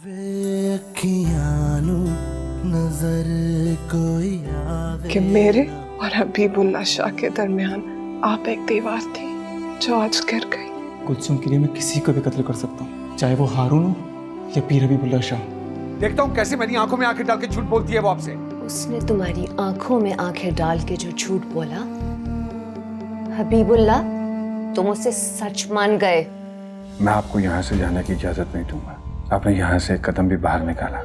कि मेरे और हबीबुल्ला शाह के दरमियान आप एक दीवार थी जो आज गिर गई। कुलसुम के लिए मैं किसी को भी कत्ल कर सकता हूँ, चाहे वो हारून हो या पीर हबीबुल्ला शाह। देखता हूँ कैसे मेरी आंखों में आंखें डाल के झूठ बोलती है वो आपसे। उसने तुम्हारी आंखों में आंखें डाल के जो झूठ बोला, हबीबुल्ला तुम उसे सच मान गए। मैं आपको यहाँ से जाने की इजाजत नहीं दूंगा। आपने यहाँ से एक कदम भी बाहर निकाला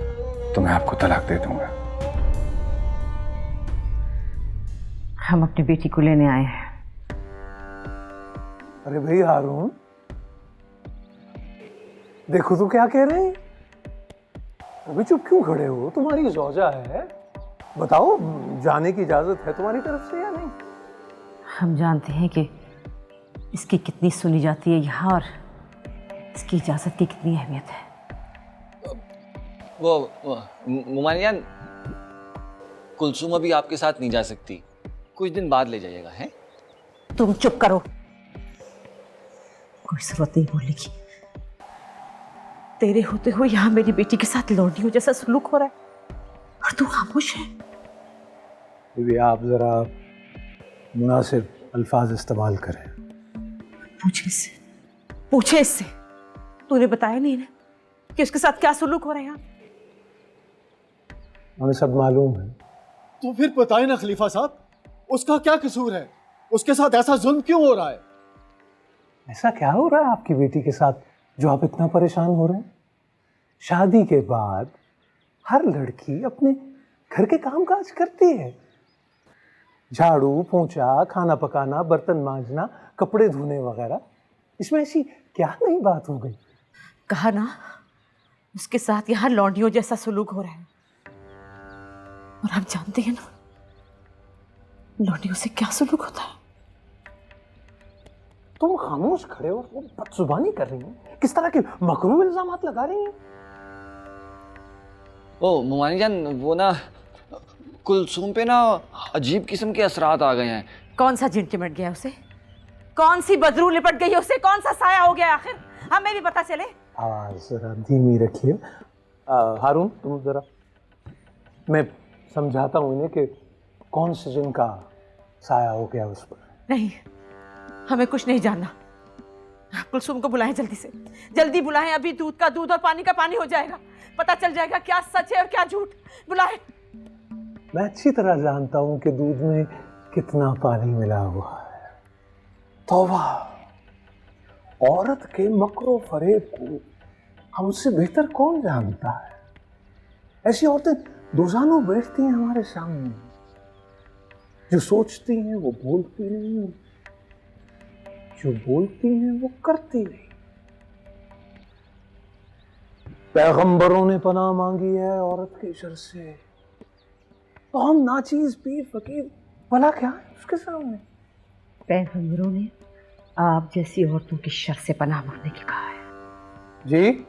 तो मैं आपको तलाक दे दूंगा। हम अपनी बेटी को लेने आए हैं। अरे भाई हारून, देखो तो क्या कह रहे हैं। अभी चुप क्यों खड़े हो? तुम्हारी ज़ौजा है, बताओ जाने की इजाजत है तुम्हारी तरफ से या नहीं? हम जानते हैं कि इसकी कितनी सुनी जाती है यहाँ और इसकी इजाजत की कितनी अहमियत है। वो मुमानियान, कुलसुम अभी आपके साथ नहीं जा सकती, कुछ दिन बाद ले जाइएगा। हैं? तुम चुप करो, कोई जरूरत नहीं बोलने की। तेरे होते हुए यहाँ मेरी बेटी के साथ लौंडियों जैसा सलूक हो रहा है और तू खामोश है। बीबी आप जरा मुनासिब अल्फाज इस्तेमाल करें। पूछे इससे तूने बताया नहीं ना कि उसके साथ क्या सलूक हो रहा है यहाँ? हमें सब मालूम है। तो फिर बताए ना खलीफा साहब, उसका क्या कसूर है? उसके साथ ऐसा जुल्म क्यों हो रहा है? ऐसा क्या हो रहा है आपकी बेटी के साथ जो आप इतना परेशान हो रहे हैं? शादी के बाद हर लड़की अपने घर के काम काज करती है। झाड़ू पोंछा, खाना पकाना, बर्तन मांजना, कपड़े धोने वगैरह। इसमें ऐसी क्या नई बात हो गई? कहा ना, उसके साथ यहाँ लौंडियों जैसा सलूक हो रहा है और हम जानते हैं ना लौंडियों से क्या सलूक होता है। तुम खामोश खड़े हो, वो बदजुबानी कर रही हैं। किस तरह के मकरूह इल्जामात लगा रही हैं? ओ मुमानियान, वो ना कुलसुम पे ना अजीब किस्म के असरात आ गए हैं। कौन सा जिन चिमट गया उसे? कौन सी बदरू लिपट गई उसे? कौन सा साया हो गया आखिर? हमें भी पता चले। आवाज जरा धीमी रखिए। हारून, तुम जरा, मैं समझाता हूँ इन्हें कि कौन से जिन का साया हो गया उस पर। नहीं, हमें कुछ नहीं जानना। कुलसुम को बुलाएं, जल्दी से जल्दी बुलाएं। अभी दूध का दूध और पानी का पानी हो जाएगा, पता चल जाएगा क्या सच है और क्या झूठ। बुलाएं। मैं अच्छी तरह जानता हूं कि दूध में कितना पानी मिला हुआ है। तौबा, औरत के मकरो फरेब को हमसे बेहतर कौन जानता है? ऐसी औरतें रोजाना बैठती हैं हमारे सामने, जो सोचती हैं वो बोलती नहीं, जो बोलती हैं वो करती नहीं। पैगंबरों ने पनाह मांगी है औरत के शर से, तो हम नाचीज पीर फकीर भला क्या है उसके सामने? पैगंबरों ने आप जैसी औरतों की शर से पनाह मांगने की कहा है। जी,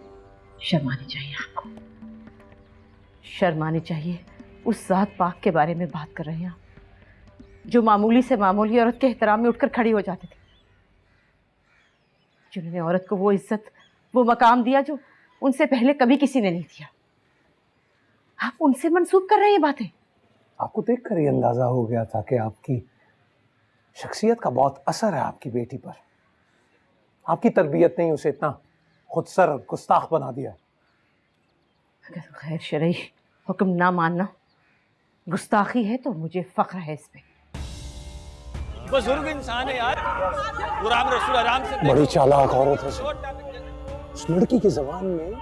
शर्मानी चाहिए आपको, शर्मानी चाहिए। उस जात पाक के बारे में बात कर रहे हैं आप, जो मामूली से मामूली औरत के एहतराम में उठकर खड़ी हो जाते थे, जिन्होंने औरत को वो इज्जत, वो मकाम दिया जो उनसे पहले कभी किसी ने नहीं दिया। आप उनसे मंसूब कर रहे हैं बातें। आपको देखकर ही अंदाजा हो गया था कि आपकी शख्सियत का बहुत असर है आपकी बेटी पर। आपकी तरबियत ने उसे इतना खुदसर और गुस्ताख बना दिया। अगर खैर शरई हुक्म ना मानना गुस्ताखी है तो मुझे फख्र है इस पे। बुजुर्ग इंसान है यार, गुलाम रसूल आराम से। बड़ी चालाक औरत है। उस लड़की की जबान में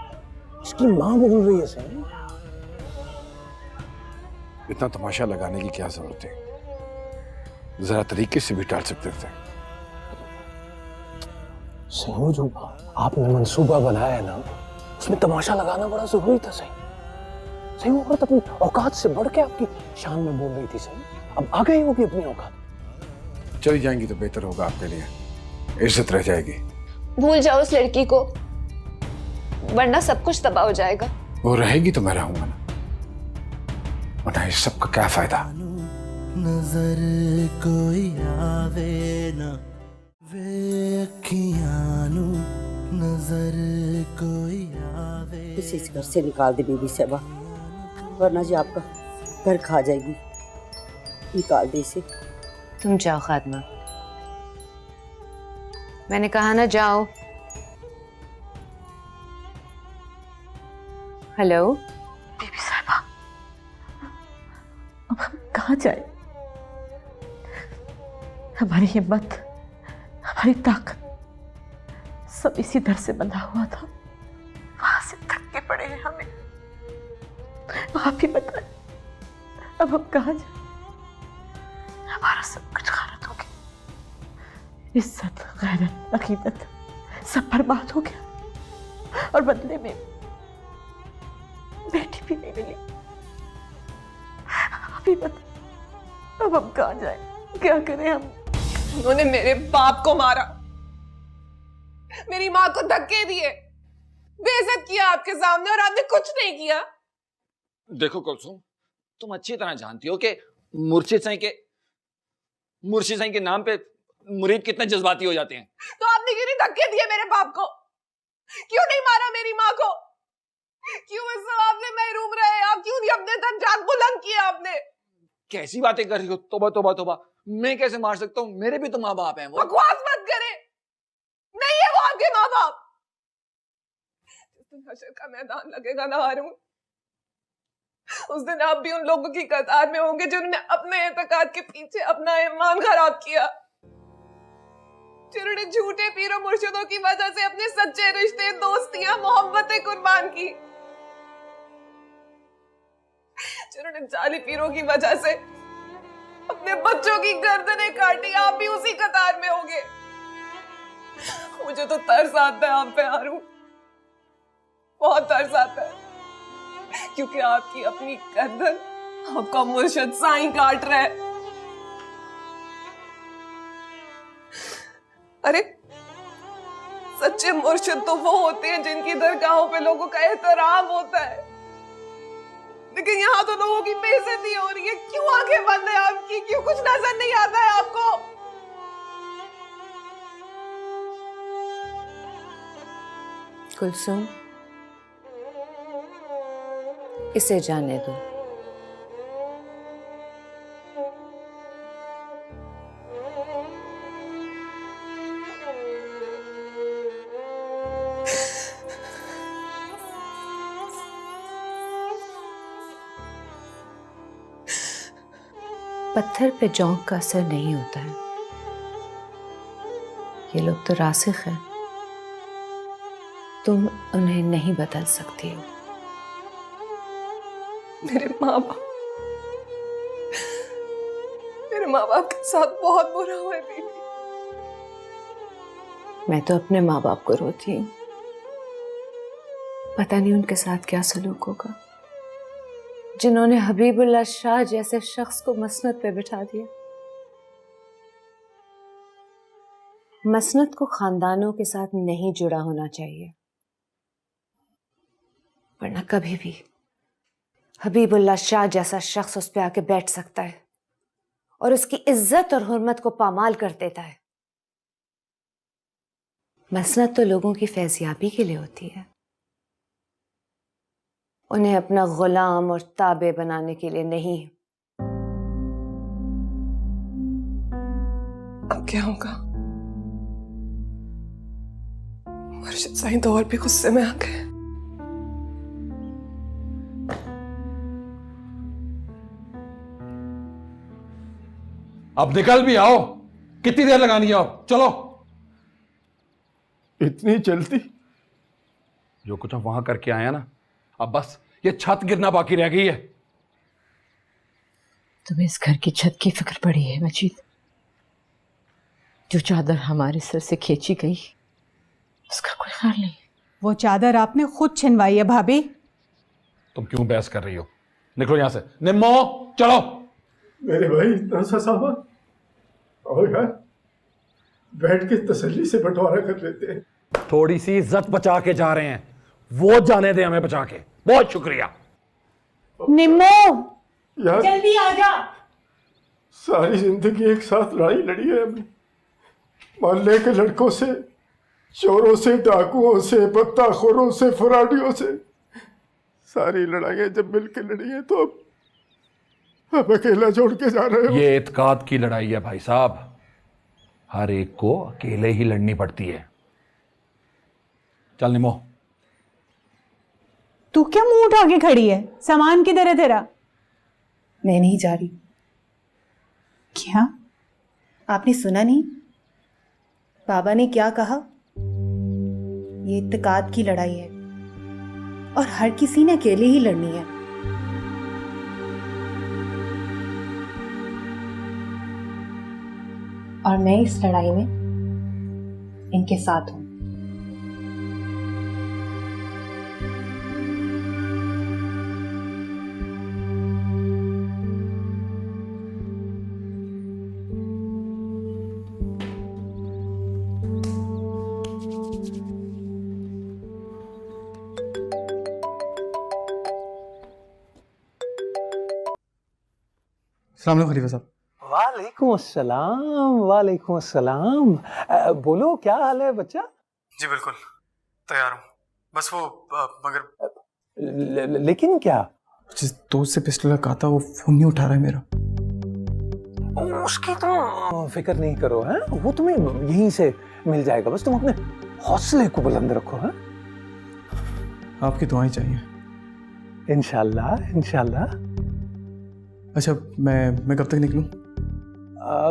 उसकी माँ बोल रही है। सही, इतना तमाशा लगाने की क्या जरूरत है? जरा तरीके से भी टाल सकते थे। सही, जो आपने मंसूबा बनाया है ना, उसमें तमाशा लगाना बड़ा जरूरी था। सही सही, वो औरत अपनी औकात से बढ़ के आपकी शान में बोल रही थी। सही, अब आ गई होगी अपनी औकात। चली जाएंगी तो बेहतर होगा आपके लिए, इज्जत रह जाएगी। भूल जाओ उस लड़की को, वरना सब कुछ तबाह हो जाएगा। वो रहेगी तो मैं रहूंगा ना, वरना इस सब का क्या फायदा? नजर कोई आवे ना वे अखियां नू, नजर कोई आवे। इसे इस घर से निकाल दे बीबी साहबा, वरना जी आपका घर खा जाएगी। निकाल दे इसे। तुम जाओ खादमा, मैंने कहा ना जाओ। हेलो बीबी साहबा, अब हम कहाँ जाए? हमारी हिम्मत, हमारी ताकत सब इसी डर से बंधा हुआ था। वहां से थक के पड़े हैं हमें। आप ही बताएं, अब हम कहाँ जाए? हमारा सब कुछ खारत हो गया, इज्जत, गैरत, अकीदत सब बर्बाद हो गया, और बदले में बेटी भी नहीं मिली। अभी बता, अब हम कहाँ जाए, क्या करें हम? उन्होंने मेरे बाप को मारा, मेरी माँ को धक्के दिए, बेइज्जत किया आपके सामने, और आपने कुछ नहीं किया। देखो कुलसुम, तुम अच्छी तरह जानती हो कि मुर्शिद साईं के नाम पे मुरीद कितने जज्बाती हो जाते हैं। तो आपने क्यों नहीं धक्के दिए मेरे बाप को? क्यों नहीं मारा मेरी माँ को? क्यों इस सवाब से महरूम रहे आप? क्यों नहीं अपने दर्जात बुलंद किए आपने? कैसी बातें कर रही हो? तौबा तौबा तौबा, मैं कैसे मार सकता हूँ? मेरे भी तो माँ बाप हैं। वो बकवास मत करे, नहीं है वो आपके माँ बाप। जिस दिन हशर का मैदान लगेगा ना हारून, उस दिन आप भी उन लोगों की कतार में होंगे जिन्होंने अपने एतकाद के पीछे अपना ईमान खराब किया, जिन्होंने झूठे पीरों मुर्शिदों की वजह से अपने सच्चे रिश्ते, दोस्तियां, मोहब्बतें कुर्बान की, जिन्होंने जाली पीरों की वजह से अपने बच्चों की गर्दनें काटी। आप भी उसी कतार में होंगे। मुझे तो तरस आता है आप पे हारून, बहुत तरस आता है, क्योंकि आपकी अपनी गर्दन आपका मुर्शिद साईं काट रहा है। अरे सच्चे मुर्शिद तो वो होते हैं जिनकी दरगाहों पे लोगों का एहतराम होता है, लेकिन यहाँ तो लोगों की बेइज्जती हो रही है। क्यों आंखें बंद है आपकी? क्यों कुछ नजर नहीं आता है आपको? कुलसुम, इसे जाने दो। पत्थर पे जौंक का असर नहीं होता है। ये लोग तो रासिख हैं, तुम उन्हें नहीं बदल सकती हो। मेरे माँ बाप के साथ बहुत बुरा हुआ है बेटी। मैं तो अपने माँ बाप को रोती हूँ, पता नहीं उनके साथ क्या सलूक होगा, जिन्होंने हबीबुल्लाह शाह जैसे शख्स को मसनद पे बिठा दिया। मसनद को खानदानों के साथ नहीं जुड़ा होना चाहिए, वरना कभी भी हबीबुल्लाह शाह जैसा शख्स उस पे आके बैठ सकता है और उसकी इज्जत और हुर्मत को पामाल कर देता है। मसनद तो लोगों की फैज़याबी के लिए होती है, उन्हें अपना गुलाम और ताबे बनाने के लिए नहीं। अब क्या होगा? मुर्शिद साईं तो और भी गुस्से में आ गए। अब निकल भी आओ, कितनी देर लगानी है? अब चलो। इतनी जल्दी? जो कुछ हम वहां करके आए हैं ना, अब बस ये छत गिरना बाकी रह गई है। तुम्हें इस घर की छत की फिक्र पड़ी है मजीद? जो चादर हमारे सर से खींची गई उसका कोई ख्याल नहीं। वो चादर आपने खुद छिनवाई है भाभी। तुम क्यों बहस कर रही हो? निकलो यहां से। निम्मो चलो। मेरे भाई इतना सा सामान, और यार बैठ के तसल्ली से बंटवारा कर लेते हैं। थोड़ी सी इज्जत बचा के जा रहे हैं, वो जाने दे हमें बचा के। बहुत शुक्रिया। निम्मो यार जल्दी आ जा। सारी जिंदगी एक साथ लड़ाई लड़ी है हमने, मोहल्ले के लड़कों से, चोरों से, डाकुओं से, बत्ताखोरों से, फराडियों से। सारी लड़ाइयाँ जब मिलकर लड़ी है तो अब अकेला छोड़ के जा रहे हो। ये एतकाद की लड़ाई है भाई साहब, हर एक को अकेले ही लड़नी पड़ती है। चल निमो। तू क्या मुंह उठा के खड़ी है? सामान किधर है तेरा? मैं नहीं जा रही। क्या? आपने सुना नहीं बाबा ने क्या कहा? ये इत्तेकाद की लड़ाई है और हर किसी ने अकेले ही लड़नी है। और मैं इस लड़ाई में इनके साथ हूं। अस्सलाम वालेकुम खलीफा साहब। वालेकुम अस्सलाम, वालेकुम अस्सलाम। बोलो क्या हाल है बच्चा? जी बिल्कुल तैयार हूँ, बस वो मगर लेकिन क्या? जिस दोस्त से पिस्टल रखा था वो फोन नहीं उठा रहा है मेरा। उसकी तुम फिक्र नहीं करो, हैं? वो तुम्हें यहीं से मिल जाएगा, बस तुम अपने हौसले को बुलंद रखो। हैं? आपकी दुआएं चाहिए। इंशाल्लाह इंशाल्लाह। अच्छा मैं कब तक निकलूं?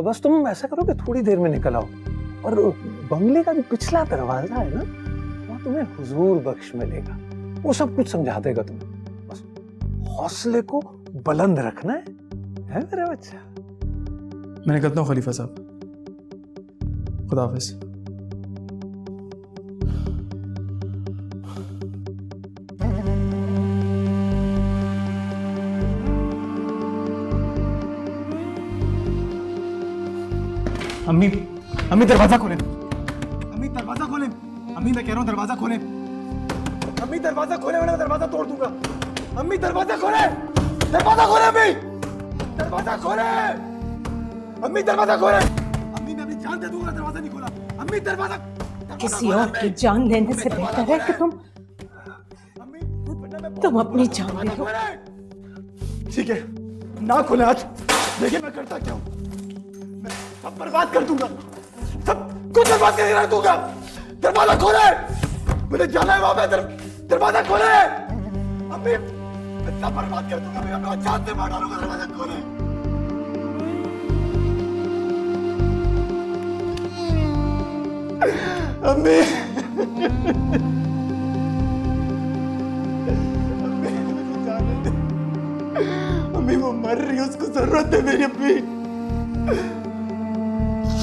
बस तुम ऐसा करो कि थोड़ी देर में निकल आओ, और बंगले का जो पिछला दरवाजा है ना, वहाँ तुम्हें हुजूर बख्श मिलेगा, वो सब कुछ समझा देगा तुम्हें। बस हौसले को बुलंद रखना है मेरे बच्चा। मैं निकलता हूँ खलीफा साहब, खुदा हाफिज। अम्मी अम्मी दरवाजा खोलें, अम्मी दरवाजा खोलें, अम्मी मैं कह रहा हूँ दरवाजा खोलें, अम्मी दरवाजा खोलें वरना मैं दरवाजा तोड़ दूंगा। अम्मी दरवाजा खोलें, दरवाजा खोलें, अम्मी दरवाजा खोलें, अम्मी दरवाजा खोलें, अम्मी मैं अपनी जान दे दूंगा दरवाजा नहीं खोला। अम्मी दरवाजा किसी और की जान लेने से बेहतर है कि तुम अपनी जान ले लो। ठीक है ना खोले आज, देखिए मैं करता क्या हूँ, सब बर्बाद कर दूंगा, सब कुछ बर्बाद कर दूंगा। दरवाजा खोले, मुझे जाना है वहां पे, दरवाजा खोले। अम्मी मैं सब बर्बाद कर दूंगा, मैं अपना जान से मार डालूंगा। दरवाजा खोले। अम्मी मुझे जाने दे, अम्मी वो मर रही है, उसको जरूरत है मेरी अम्मी।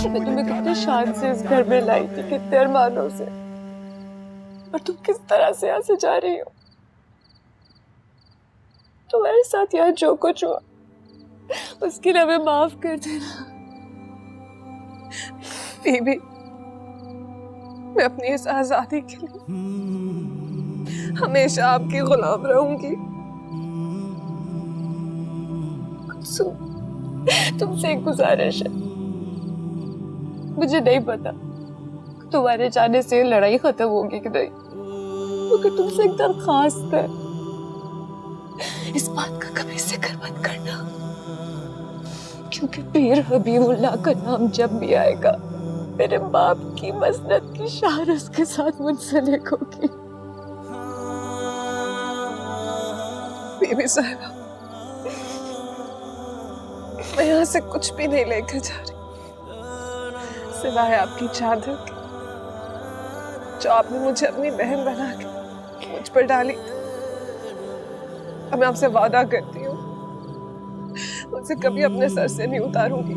मैं तुम्हें कितने शान से इस घर में लाई थी, कितने अरमानों से, और तुम किस तरह से यहाँ से जा रही हो। तुम्हारे साथ यहाँ जो कुछ हुआ उसके लिए हमें माफ कर देना। बीबी, मैं अपनी इस आजादी के लिए हमेशा आपकी गुलाम रहूंगी। तुमसे एक गुजारिश है, मुझे नहीं पता तुम्हारे जाने से लड़ाई खत्म होगी कि नहीं, मगर तुमसे एक दरखास्त है, इस बात का कभी जिक्र मत करना, क्योंकि पीर हबीबुल्लाह का नाम जब भी आएगा मेरे बाप की मसनद की शान उसके साथ मुंसलिक होगी। बीबी साहिबा, मैं यहाँ से कुछ भी नहीं लेकर जा रही सिवाय आपकी चादर की, जो आपने मुझे अपनी बहन बना के मुझ पर डाली। अब मैं आपसे वादा करती हूँ, उसे कभी अपने सर से नहीं उतारूंगी।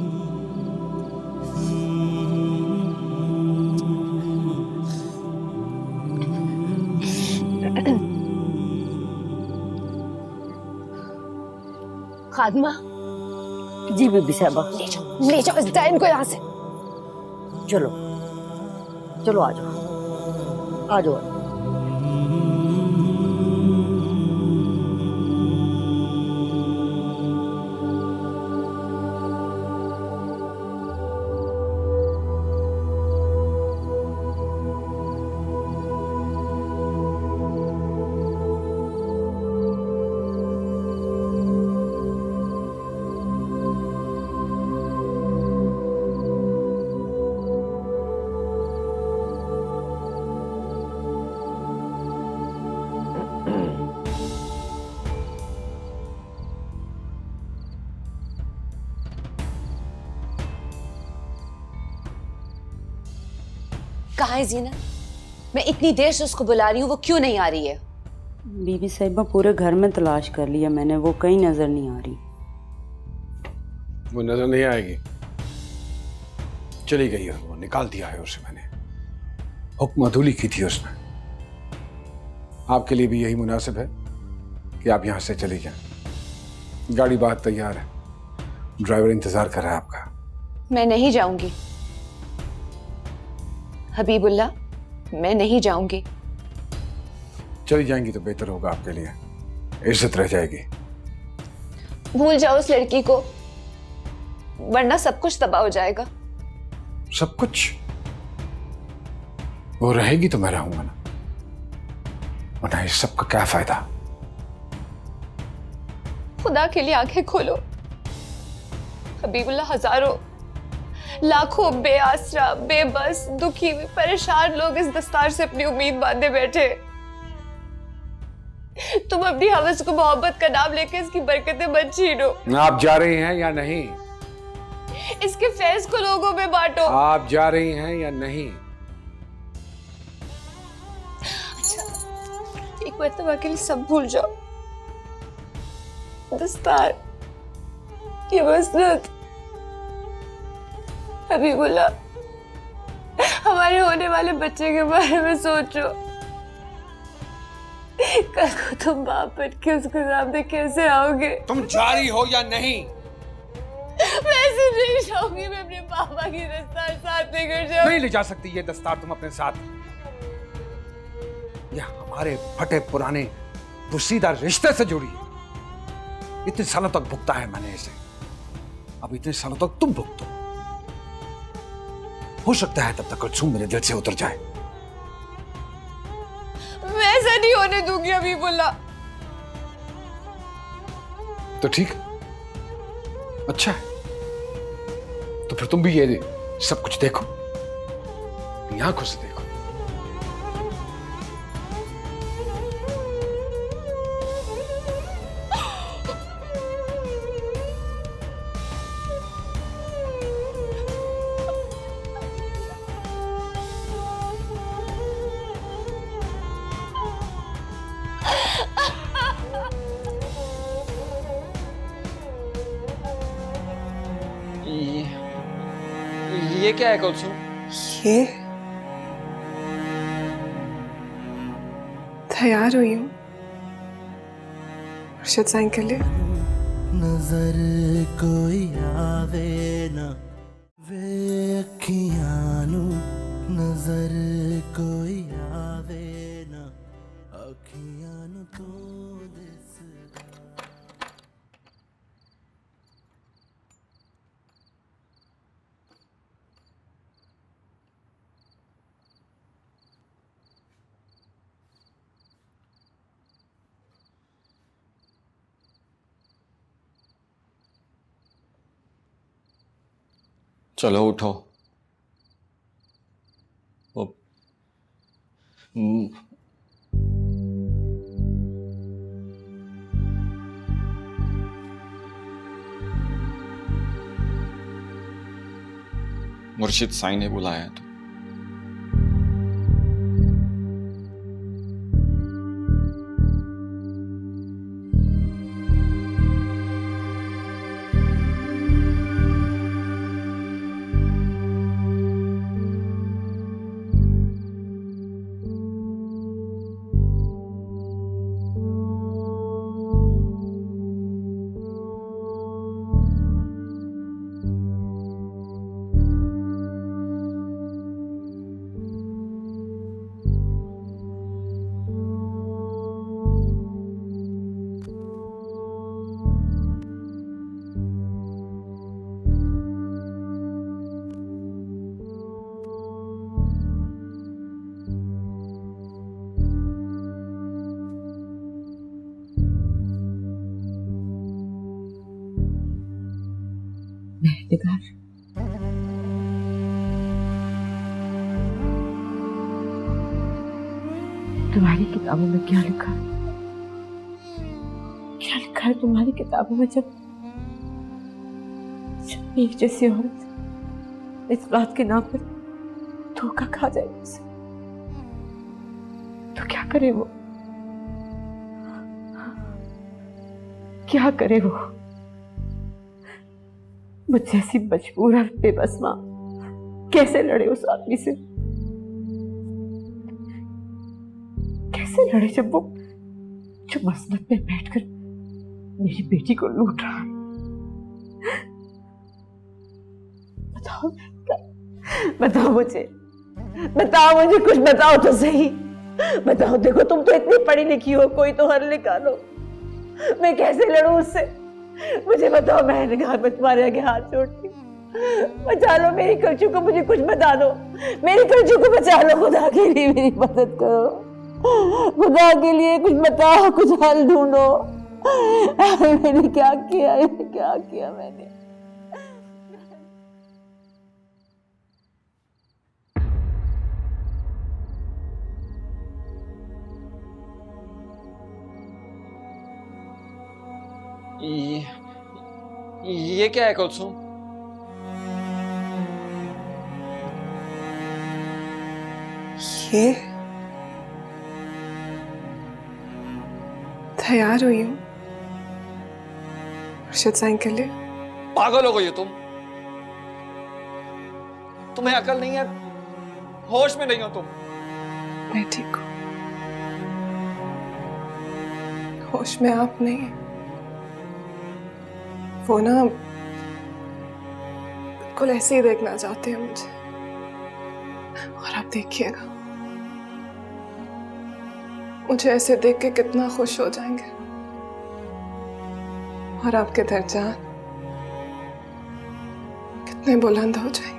खादमा, जी बीबी साहबा। ले जाओ इस डायन को यहाँ से। चलो चलो आ जाओ आ जाओ। कहाँ है जीनत? मैं इतनी देर से उसको बुला रही हूँ, वो क्यों नहीं आ रही है? बीबी साहिबा पूरे घर में तलाश कर लिया मैंने, वो कहीं नजर नहीं आ रही। वो नजर नहीं आएगी, चली गई है, वो निकाल दिया है उसे मैंने। हुक्म अधूली की थी उसने। आपके लिए भी यही मुनासिब है कि आप यहां से चली जाएं। गाड़ी बाहर तैयार है, ड्राइवर इंतजार कर रहा है आपका। मैं नहीं जाऊंगी हबीबुल्ला, मैं नहीं जाऊंगी। चली जाएंगी तो बेहतर होगा आपके लिए, इज्जत रह जाएगी। भूल जाओ उस लड़की को, वरना सब कुछ तबाह हो जाएगा। सब कुछ? वो रहेगी तो मैं रहूंगा ना, वरना इस सब का क्या फायदा? खुदा के लिए आंखें खोलो हबीबुल्ला। हजारों लाखों बेआसरा, बेबस, दुखी, परेशान लोग इस दस्तार से अपनी उम्मीद बांधे बैठे। तुम अपनी हवस को मोहब्बत का नाम लेके इसकी बरकतें मत छीनो। आप जा रही हैं या नहीं? इसके फैज को लोगों में बांटो। आप जा रही हैं या नहीं? अच्छा, एक मरतबा के लिए सब भूल जाओ। दस्तार, ये मसनद, हबीबुल्ला, हमारे होने वाले बच्चे के बारे में सोचो। कल को तुम बाप बन के उसके सामने कैसे आओगे? तुम जा रही हो या नहीं? मैं ऐसे नहीं जाऊंगी, मैं अपने पापा की दस्तार साथ लेकर जाऊंगी। नहीं ले जा सकती ये दस्तार तुम अपने साथ। ये हमारे फटे पुराने पुसीदा रिश्ते से जुड़ी है। इतने सालों तक भुगता है मैंने इसे, अब इतने सालों तक तुम भुगतो। हो सकता है तब तक कुलसूम मेरे दिल से उतर जाए। मैं ऐसा नहीं होने दूंगी हबीबुल्ला। तो ठीक, अच्छा है, तो फिर तुम भी ये सब कुछ देखो, अपनी आंखों से देखो। ये क्या है कुलसुम? ये तैयार हुई हूँ मुर्शिद साईं के लिए। नजर कोई आवे ना वे अखियां नजर कोई आवे ना अखियां तो दिसदा। चलो उठो। वो मुर्शिद साईं ने बुलाया है तो। महलिकार, तुम्हारी किताबों में क्या लिखा है? क्या लिखा है तुम्हारी किताबों में? जब एक जैसी औरत इस बात के नाम पर धोखा खा जाए मुझसे तो क्या करे वो, क्या करे वो? मुझ जैसी मजबूर और बेबस मां कैसे लड़े उस आदमी से? कैसे लड़े जब वो जो मसनद में बैठकर मेरी बेटी को लूट रहा है? बताओ, बताओ मुझे, बताओ मुझे, कुछ बताओ तो सही। बताओ, देखो तुम तो इतनी पढ़ी लिखी हो, कोई तो हल निकालो। मैं कैसे लड़ूं उससे? मुझे बताओ, मैं घर में तुम्हारे आगे हाथ जोड़ती हूँ। बचा लो मेरी कल्चू को, मुझे कुछ बता दो। मेरी कल्चू को बचा लो, खुदा के लिए मेरी मदद करो। खुदा के लिए कुछ बताओ, कुछ हल ढूंढो। मैंने क्या किया, क्या किया मैंने? ये क्या है कुलसुम? ये तैयार हुई हूँ अर्शद साईं के लिए। पागल हो गई हो तुम? तुम्हें अकल नहीं है? होश में नहीं हो तुम? मैं ठीक हूँ, होश में आप नहीं है। वो ना बिल्कुल ऐसे ही देखना चाहते हैं मुझे, और आप देखिएगा मुझे ऐसे देख के कितना खुश हो जाएंगे, और आपके दर्जा कितने बुलंद हो जाएंगे।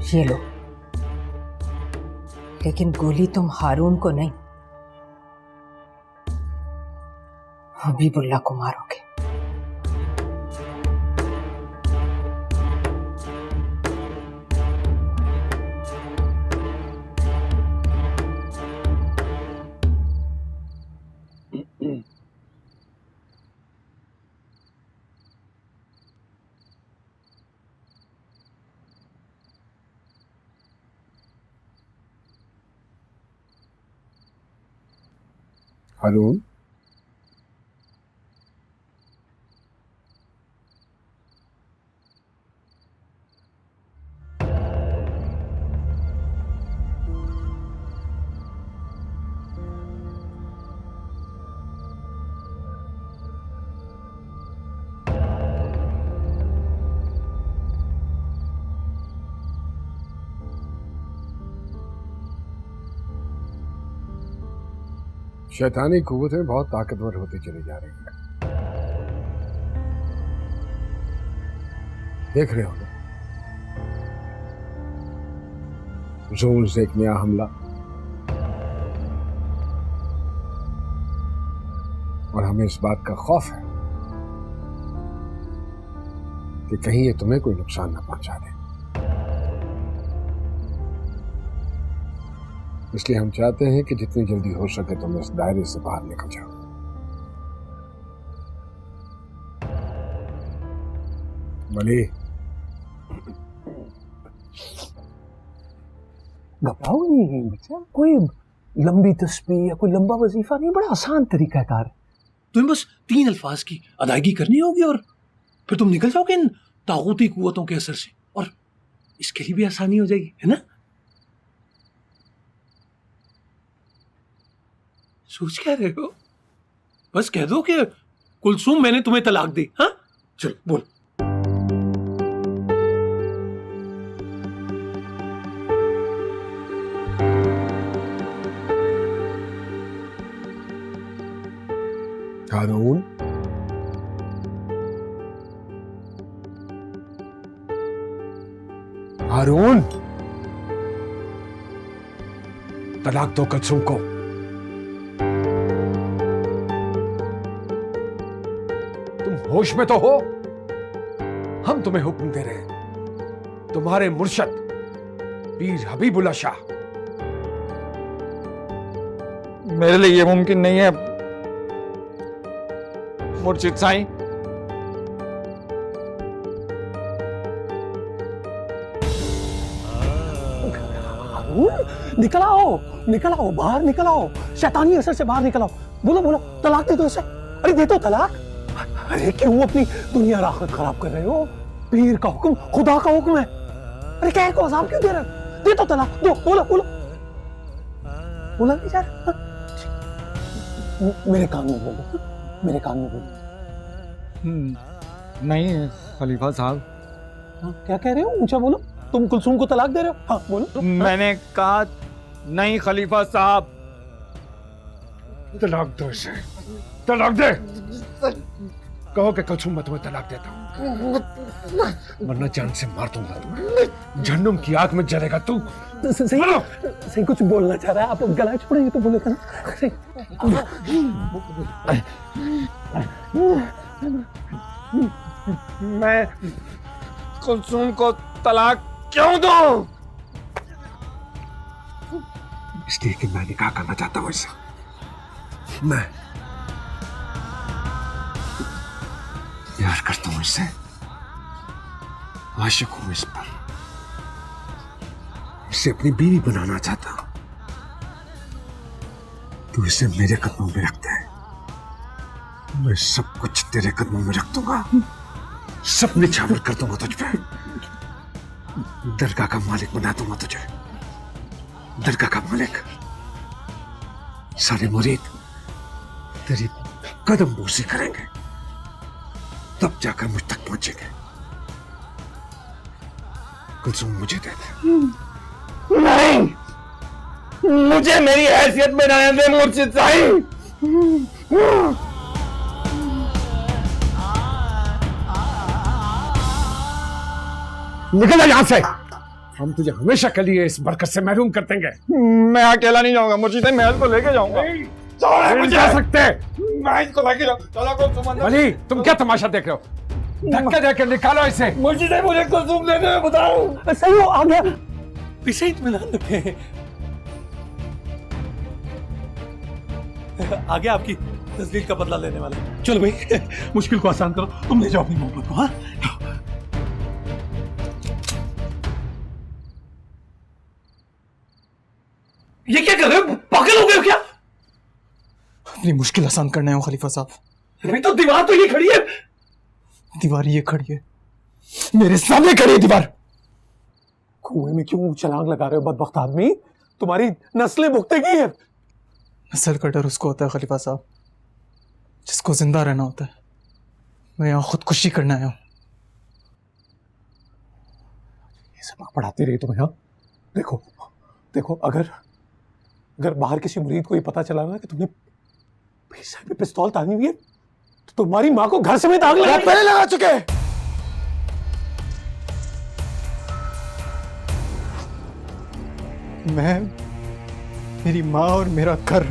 ये लो, लेकिन गोली तुम हारून को नहीं, हबीबुल्लाह को मारोगे। हारून, शैतानी कुव्वतें बहुत ताकतवर होती चली जा रही है। देख रहे हो ना, जोन से एक नया हमला, और हमें इस बात का खौफ है कि कहीं ये तुम्हें कोई नुकसान ना पहुंचा दे। इसलिए हम चाहते हैं कि जितनी जल्दी हो सके तुम इस दायरे से बाहर निकल जाओ। बली, घबराओ नहीं बच्चा, कोई लंबी तस्बीह या कोई लंबा वजीफा नहीं, बड़ा आसान तरीका कार। तुम्हें बस 3 अल्फाज की अदायगी करनी होगी और फिर तुम निकल जाओगे इन तागूती कुव्वतों के असर से, और इसके लिए भी आसानी हो जाएगी, है ना? सोच क्या रहे हो? बस कह दो कि कुलसुम मैंने तुम्हें तलाक दी। हाँ, चलो बोल। हारून, हारून, तलाक दो कुलसुम को। तुम होश में तो हो? हम तुम्हें हुक्म दे रहे हैं। तुम्हारे मुर्शद पीर हबीबुल्लाह शाह। मेरे लिए ये मुमकिन नहीं है मुर्शिद साईं। निकल आओ, निकल आओ, बाहर निकल आओ, शैतानी असर से बाहर निकल आओ। बोलो बोलो, तलाक दे दो इसे। अरे दे दो तलाक। अरे क्यों अपनी दुनिया राखत खराब कर रहे हो? पीर का हुक्म खुदा का हुक्म है। अरे क्या को अजाब क्यों दे रहे हो? दे दो तलाक, दो। बोलो बोलो, बोला नहीं जा रहा? मेरे कान में बोलो, मेरे कान में बोलो। नहीं खलीफा साहब। क्या कह रहे हो? ऊंचा बोलो। तुम कुलसुम को तलाक दे रहे हो? हाँ बोलो। मैंने कहा नहीं खलीफा साहब। तलाक दो इसे, तलाक दे। कहो कि कुलसुम मैं तुम्हें तलाक देता हूँ, वरना जान से मार दूंगा। जहन्नुम की आग में जलेगा तू। सही कुछ बोलना चाह रहा है। आप गला छोड़ेंगे तो बोलेगा ना। सही। मैं कुलसुम को तलाक क्यों दूं? इसलिए कि मैं निकाह करना चाहता हूं इससे। मैं प्यार करता हूं इससे, आशिक हूं इस पर, इसे अपनी बीवी बनाना चाहता हूं। तू इसे मेरे कदमों में रखता है, मैं सब कुछ तेरे कदमों में रख दूंगा, सब निछावर कर दूंगा तुझ पे। दरगाह का मालिक बना दूंगा तुझे, दरगाह का मालिक। सारे मुरीद तेरी कदम बोसी करेंगे, तब जाकर मुझ तक पहुंचेंगे। कुलसुम मुझे दे दे। नहीं, मुझे मेरी हैसियत में रहने दे मुर्शिद साईं। निकल जा यहां से। हम तुझे हमेशा के लिए इस बरकत से महरूम कर देंगे। मैं अकेला नहीं जाऊंगा मुर्शिद साईं, महल को लेके जाऊंगा। नहीं जा सकते। मैं इसको लेके जाऊंगा। अली तुम क्या तमाशा देख रहे हो? धक्के देकर निकालो इसे। मुर्शिद साईं मुझे कुलसुम दे दे, बताओ। सही हो, आ गया। इसे इत्मीनान रखे। आ गया आपकी तस्दील का बदला लेने वाला। चलो भाई, मुश्किल को आसान करो। तुम ले जाओ अपनी मोहब्बत को। हाँ, ये क्या कर रहे हो? पागल हो गए हो क्या? अपनी मुश्किल आसान करना है खलीफा साहब। अभी तो दीवार तो ये खड़ी है। दीवार ये खड़ी है, मेरे सामने खड़ी है दीवार। कुएं में क्यों छलांग लगा रहे हो बदबख्त आदमी? तुम्हारी नस्लें भुगतेगी। नस्ल का डर उसको होता है खलीफा साहब जिसको जिंदा रहना होता है। मैं यहाँ खुदकुशी करना आया हूँ। ये सबक पढ़ाती रही तुम्हें? हाँ, देखो देखो, अगर बाहर किसी मुरीद को ये पता चला ना कि तुमने पीछे पे पिस्तौल तानी हुई है तो तुम्हारी माँ को घर समेत आग लगा। पहले लगा चुके हैं। मैं, मेरी माँ और मेरा घर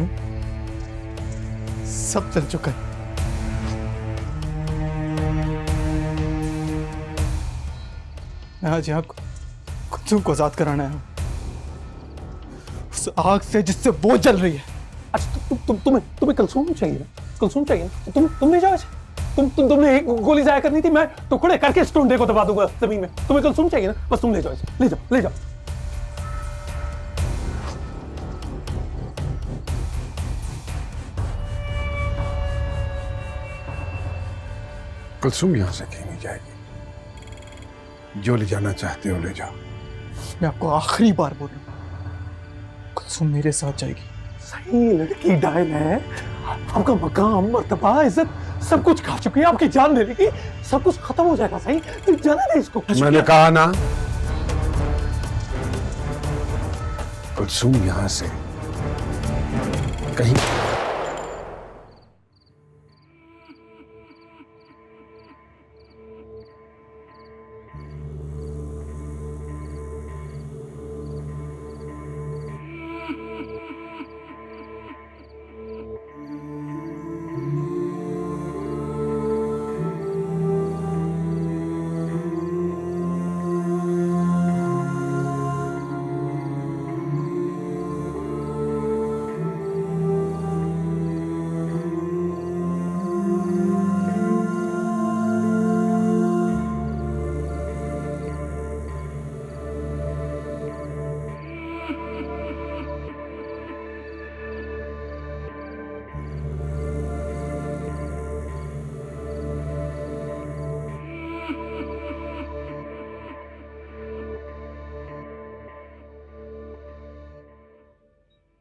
सब जल चुका है। मैं आज यहाँ कुलसुम को आजाद कराना आया हूँ, उस आग से जिससे वो जल रही है। अच्छा तुम्हें कुलसुम चाहिए ना? कुलसुम चाहिए ना? तुम ले जाओ इसे। तुमने एक गोली जाया करनी थी, मैं टुकड़े करके इस टुंडे को दबा दूंगा जमीन में। तुम्हें कुलसुम चाहिए ना? बस तुम ले जाओ इसे, ले जाओ ले जाओ। कुलसुम यहां से कहीं नहीं जाएगी। जो ले जाना चाहते हो ले जाओ। मैं आपको आखिरी बार बोल रहा हूँ, कुलसुम मेरे साथ जाएगी। सही लड़की डायल है। आपका मकाम, मर्तबा, इज्जत सब कुछ खा चुकी है। आपकी जान लेने की सब कुछ खत्म हो जाएगा। सही, तुम जाने दे इसको। मैंने कहा ना, कुलसुम यहां से कहीं।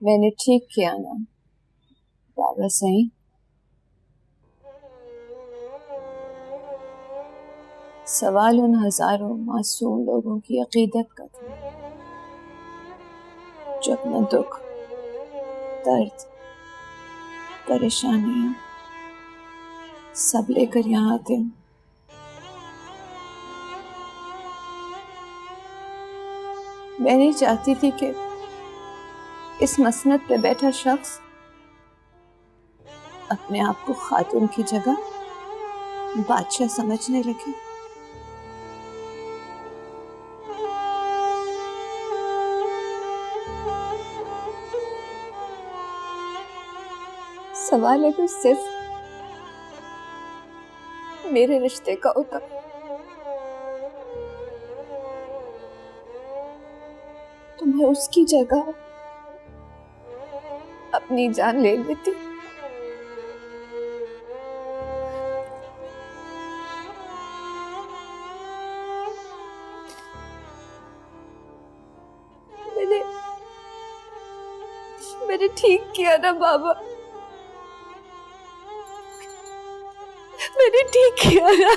मैंने ठीक किया ना बाबा सही? सवाल उन हजारों मासूम लोगों की अकीदत का था जो अपना दुख, दर्द, परेशानियां सब लेकर यहाँ आते हैं। मैं नहीं चाहती थी कि इस मसनद पे बैठा शख्स अपने आप को खातून की जगह बादशाह समझने लगे। सवाल अगर सिर्फ मेरे रिश्ते का होता तो मैं उसकी जगह अपनी जान ले लेती। मैंने ठीक किया ना बाबा, मैंने ठीक किया ना।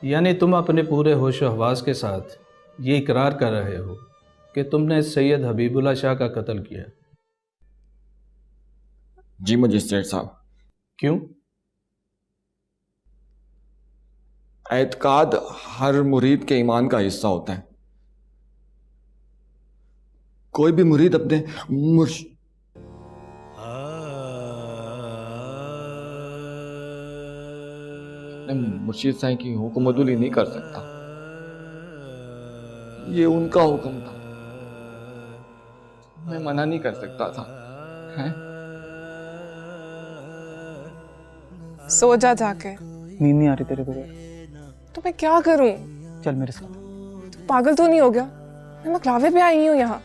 यानी तुम अपने पूरे होश हवास के साथ ये इकरार कर रहे हो कि तुमने सैयद हबीबुल्लाह शाह का कत्ल किया? जी मजिस्ट्रेट साहब। क्यों? एतकाद हर मुरीद के ईमान का हिस्सा होता है। कोई भी मुरीद अपने मुर्शिद साईं की हुक्मदुली नहीं कर सकता। ये उनका हुक्म था, मैं मना नहीं कर सकता था। हैं? सो जा जाके। नींद नहीं आ रही तेरे को? तो मैं क्या करूं? चल मेरे साथ। तो पागल तो नहीं हो गया? मैं मकलावे पे आई हूँ यहाँ।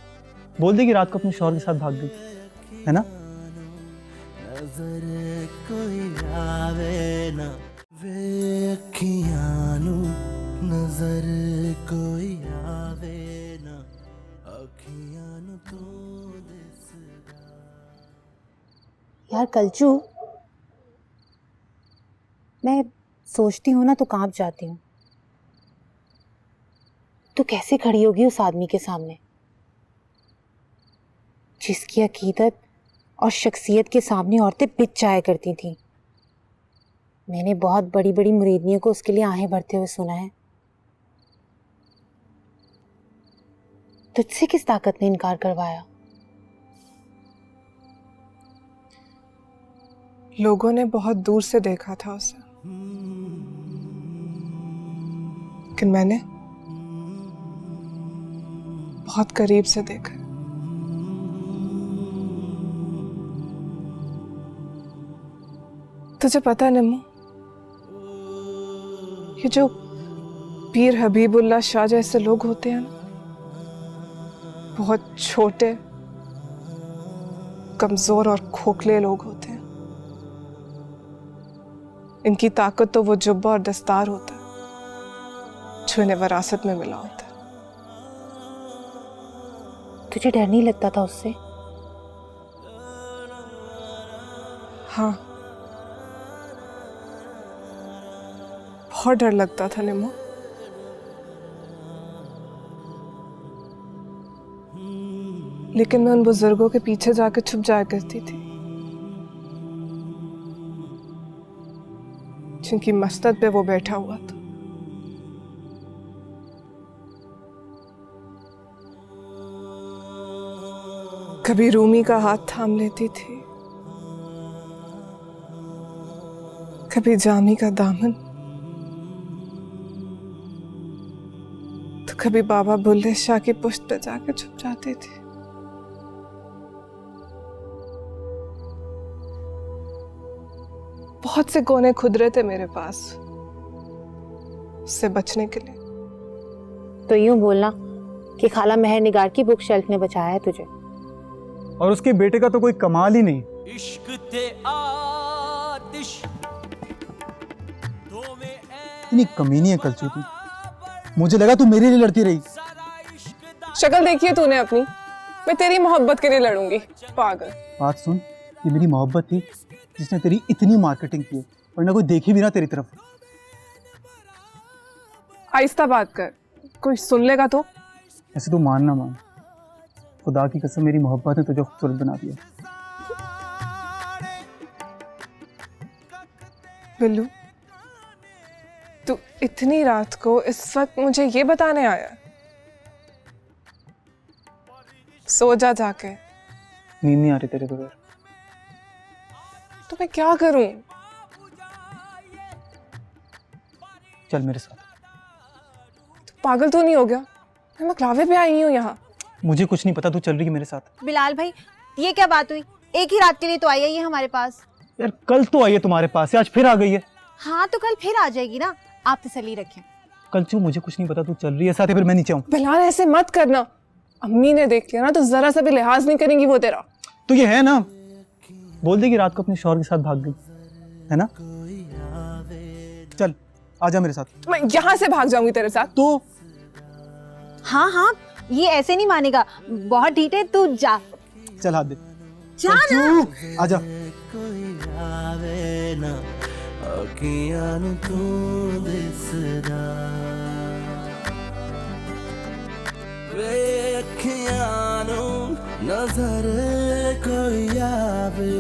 बोल दे कि रात को अपने शौहर के साथ भाग गई है ना? नजर कोई आवे ना वे अखियां नू, नजर कोई आवे ना अखियां नू तो दिसदा। यार कलचू, मैं सोचती हूँ ना तो कांप जाती हूँ। तू कैसे खड़ी होगी उस आदमी के सामने जिसकी अकीदत और शख्सियत के सामने औरतें बिच जाया करती थीं। मैंने बहुत बड़ी बड़ी मुरीदनियों को उसके लिए आहें भरते हुए सुना है। तुझसे किस ताकत ने इनकार करवाया? लोगों ने बहुत दूर से देखा था उसे, लेकिन मैंने बहुत करीब से देखा। तुझे पता निम्मो, ये जो पीर हबीबुल्लाह शाह जैसे लोग होते हैं ना, बहुत छोटे, कमजोर और खोखले लोग होते हैं। इनकी ताकत तो वो जुब्बा और दस्तार होता है जो इन्हें विरासत में मिला होता है। तुझे डर नहीं लगता था उससे? हाँ, बहुत डर लगता था निम्मो। लेकिन मैं उन बुजुर्गों के पीछे जाकर छुप जाया करती थी जिनकी मस्तद पे वो बैठा हुआ था। कभी रूमी का हाथ थाम लेती थी, कभी जामी का दामन, तो कभी बाबा बुल्ले शाह की पुश्त पे जाकर छुप जाती थी। बहुत से कोने खुदरे थे मेरे पास उससे बचने के लिए। तो यूं बोलना कि खाला मेहर निगार की बुक शेल्फ ने बचाया है तुझे। और उसके बेटे का तो कोई कमाल ही नहीं। इश्क ते आतिश इतनी कमीनी है कलचू तू। मुझे लगा तू मेरे लिए लड़ती रही। शक्ल देखी है तूने अपनी, मैं तेरी मोहब्बत के लिए लड़ूंगी पागल। बात सुन, ये मेरी मोहब्बत थी जिसने तेरी इतनी मार्केटिंग की, वरना कोई देखी भी ना तेरी तरफ। आहिस्ता बात कर, कोई सुन लेगा तो। ऐसे तू मान ना मान, खुदा की कसम मेरी मोहब्बत ने तुझे खूबसूरत बना दिया। बिल्लू, तू इतनी रात को इस वक्त मुझे ये बताने आया? सो जा जाके। नींद नहीं आ रही तेरे बगैर। तो मैं क्या करूं? चल मेरे साथ। पागल तो नहीं हो गया? मैं मकलावे पे आई हूँ यहाँ। मुझे कुछ नहीं पता, तू चल रही है मेरे साथ। बिलाल भाई, ये क्या बात हुई? एक ही रात के लिए तो आई है ये हमारे पास। यार कल तो आई है तुम्हारे पास से, आज फिर आ गई है। हाँ तो कल फिर आ जाएगी ना, आप तसल्ली रखें। कलचू मुझे कुछ नहीं पता, तू चल रही है साथ, फिर मैं नीचे आऊँ। बिलाल ऐसे मत करना, अम्मी ने देख लिया ना तो जरा सा भी लिहाज नहीं करेंगी वो तेरा। तो ये है ना, बोल दे कि रात को अपने शौहर के साथ भाग गई है ना। चल आजा मेरे साथ। मैं यहाँ से भाग जाऊंगी तेरे साथ तो? हाँ हाँ, ये ऐसे नहीं मानेगा, बहुत ढीठ है, तू जा। चल हाथ दे। जा ना। आजा। नजर कोई आवे